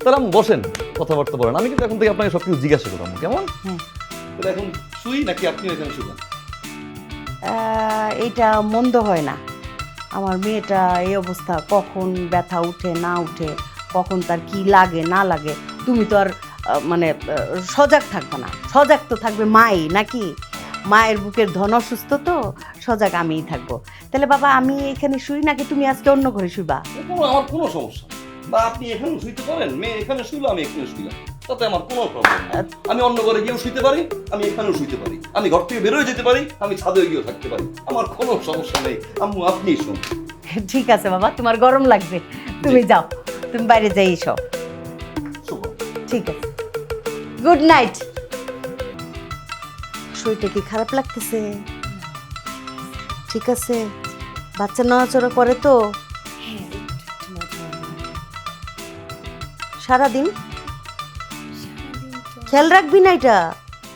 তাহলে আম্মু বসেন, কথাবার্তা বলেন। আমি কিন্তু এখন থেকে আপনাকে সব কিছু জিজ্ঞাসা করবো আম্মু, কেমন? তাহলে এখন শুই নাকি আপনি এখানে শুবেন? এইটা মন্দ হয় না। আমার মেয়েটা এই অবস্থা, কখন ব্যথা উঠে না উঠে, কখন তার কি লাগে না লাগে, তুমি তো আর মানে সজাগ থাকবে না। সজাগ তো থাকবে মাই, নাকি? মায়ের বুকের ধন অসুস্থ, তো সজাগ আমিই থাকবো। তাহলে বাবা আমি এখানে শুই নাকি তুমি আজকে অন্য ঘরে শুইবা? আমার কোনো সমস্যা নেই, বা আপনি এখানে শুইতে পারেন, মেয়ে এখানে শুইলো আমি এখানে শুইলাম, তাতে আমার কোনো প্রবলেম নেই। আমি অন্য ঘরে গিয়েও শুইতে পারি, আমি এখানেও শুইতে পারি, আমি ঘর থেকে বেরোয় যেতে পারি, আমি ছাদে গিয়েও থাকতে পারি, আমার কোনো সমস্যা নেই। আম্মু আপনি শুন। ঠিক আছে বাবা, তোমার গরম লাগবে, তুমি যাও, তুমি বাইরে যাই এসো। শুভ। ঠিক আছে, গুড নাইট। শরীরটা কি খারাপ লাগতেছে? ঠিক আছে, বাচ্চা নড়াচড়া করে তো সারাদিন, খেয়াল রাখবি না এটা?